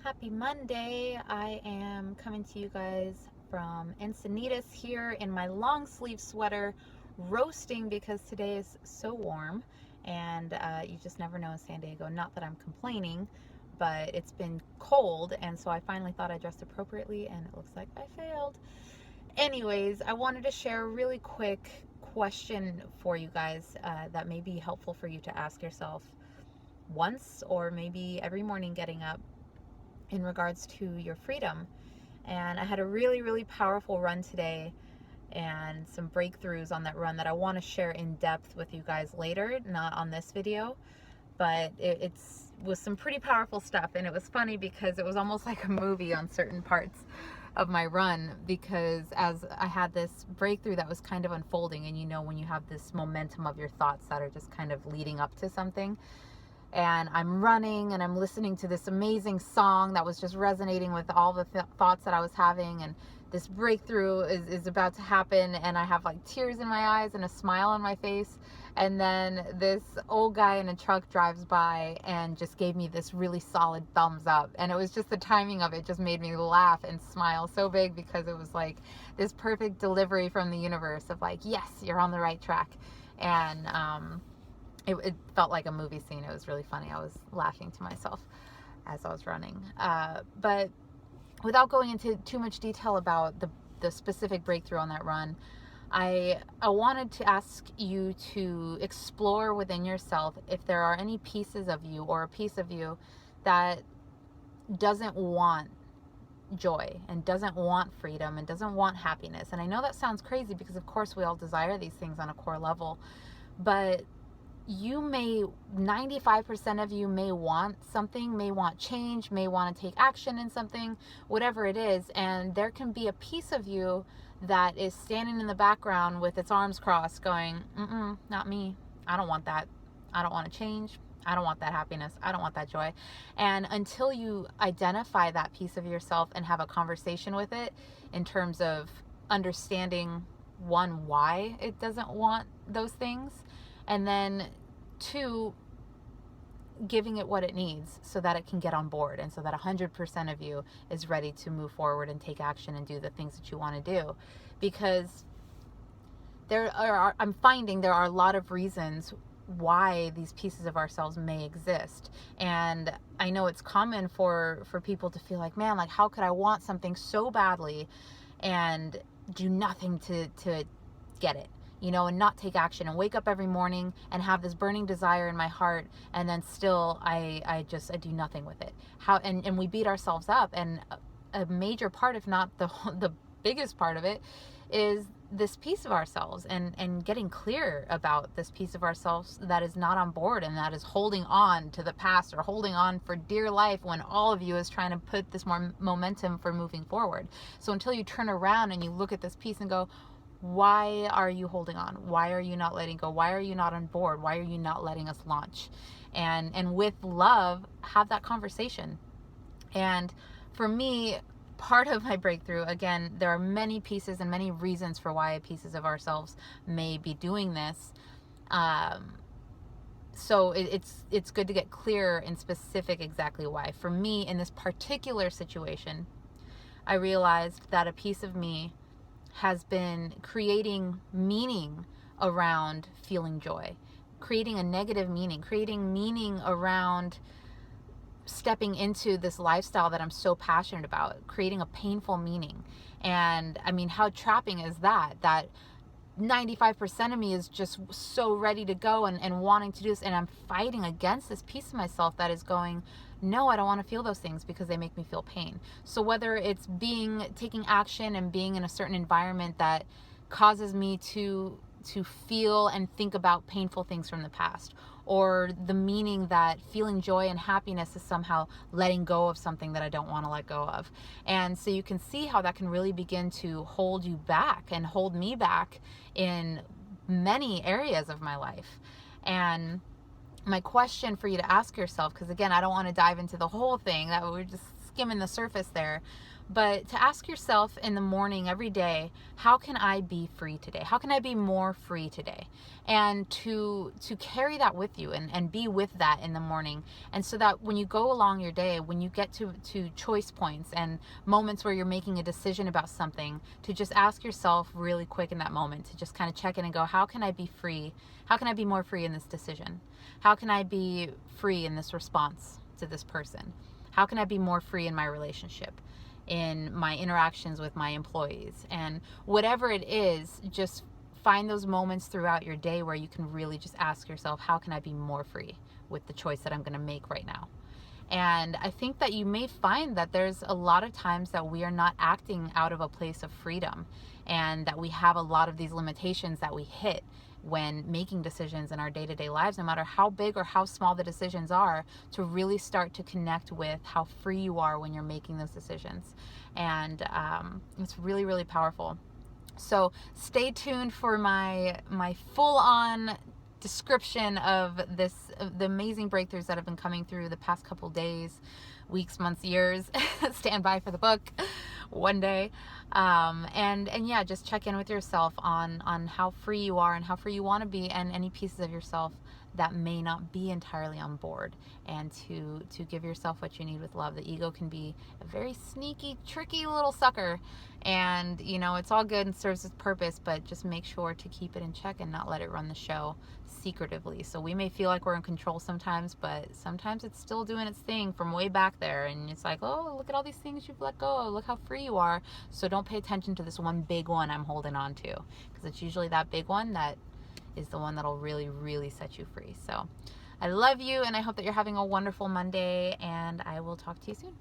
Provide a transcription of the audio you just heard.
Happy Monday. I am coming to you guys from Encinitas here in my long sleeve sweater, roasting because today is so warm and you just never know in San Diego. Not that I'm complaining, but it's been cold, and so I finally thought I dressed appropriately and it looks like I failed. Anyways, I wanted to share a really quick question for you guys that may be helpful for you to ask yourself once or maybe every morning getting up in regards to your freedom. And I had a really, really powerful run today and some breakthroughs on that run that I want to share in depth with you guys later, not on this video, but it's was some pretty powerful stuff. And it was funny because it was almost like a movie on certain parts of my run, because as I had this breakthrough that was kind of unfolding, and when you have this momentum of your thoughts that are just kind of leading up to something, and I'm running and I'm listening to this amazing song that was just resonating with all the thoughts that I was having, and this breakthrough is about to happen, and I have like tears in my eyes and a smile on my face, and then this old guy in a truck drives by and just gave me this really solid thumbs up, and it was just the timing of it just made me laugh and smile so big, because it was like this perfect delivery from the universe of like, yes, you're on the right track. And it felt like a movie scene. It was really funny. I was laughing to myself as I was running. But without going into too much detail about the specific breakthrough on that run, I wanted to ask you to explore within yourself if there are any pieces of you or a piece of you that doesn't want joy and doesn't want freedom and doesn't want happiness. And I know that sounds crazy, because of course we all desire these things on a core level, but 95% of you may want something, may want change, may want to take action in something, whatever it is. And there can be a piece of you that is standing in the background with its arms crossed going, not me. I don't want that. I don't want to change. I don't want that happiness. I don't want that joy. And until you identify that piece of yourself and have a conversation with it in terms of understanding, one, why it doesn't want those things, and then two, giving it what it needs so that it can get on board, and so that 100% of you is ready to move forward and take action and do the things that you want to do. Because I'm finding there are a lot of reasons why these pieces of ourselves may exist. And I know it's common for people to feel like, man, like, how could I want something so badly and do nothing to get it, and not take action, and wake up every morning and have this burning desire in my heart, and then still I do nothing with it. And we beat ourselves up. And a major part, if not the biggest part of it, is this piece of ourselves, and getting clear about this piece of ourselves that is not on board and that is holding on to the past, or holding on for dear life, when all of you is trying to put this more momentum for moving forward. So until you turn around and you look at this piece and go, why are you holding on? Why are you not letting go? Why are you not on board? Why are you not letting us launch? And with love, have that conversation. And for me, part of my breakthrough, again, there are many pieces and many reasons for why pieces of ourselves may be doing this. So it's good to get clear and specific exactly why. For me, in this particular situation, I realized that a piece of me has been creating meaning around feeling joy, creating a negative meaning, creating meaning around stepping into this lifestyle that I'm so passionate about, creating a painful meaning. And I mean, how trapping is that 95% of me is just so ready to go and wanting to do this, and I'm fighting against this piece of myself that is going, no, I don't want to feel those things because they make me feel pain. So whether it's taking action and being in a certain environment that causes me to feel and think about painful things from the past, or the meaning that feeling joy and happiness is somehow letting go of something that I don't want to let go of. And so you can see how that can really begin to hold you back and hold me back in many areas of my life. And my question for you to ask yourself, because again, I don't want to dive into the whole thing, that would just skimming the surface there. But to ask yourself in the morning every day, how can I be free today? How can I be more free today? And to carry that with you and be with that in the morning. And so that when you go along your day, when you get to choice points and moments where you're making a decision about something, to just ask yourself really quick in that moment, to just kind of check in and go, how can I be free? How can I be more free in this decision? How can I be free in this response to this person? How can I be more free in my relationship, in my interactions with my employees? And whatever it is, just find those moments throughout your day where you can really just ask yourself, how can I be more free with the choice that I'm going to make right now? And I think that you may find that there's a lot of times that we are not acting out of a place of freedom, and that we have a lot of these limitations that we hit when making decisions in our day-to-day lives, no matter how big or how small the decisions are, to really start to connect with how free you are when you're making those decisions. And it's really, really powerful. So stay tuned for my full-on description of the amazing breakthroughs that have been coming through the past couple days, weeks, months, years. Stand by for the book one day. And yeah, just check in with yourself on how free you are and how free you want to be, and any pieces of yourself that may not be entirely on board, and to give yourself what you need with love. The ego can be a very sneaky, tricky little sucker, and it's all good and serves its purpose, but just make sure to keep it in check and not let it run the show secretively. So we may feel like we're in control sometimes, but sometimes it's still doing its thing from way back there, and it's like, oh, look at all these things you've let go of, look how free you are. So don't pay attention to this one big one I'm holding on to, because it's usually that big one that is the one that'll really, really set you free. So I love you, and I hope that you're having a wonderful Monday, and I will talk to you soon.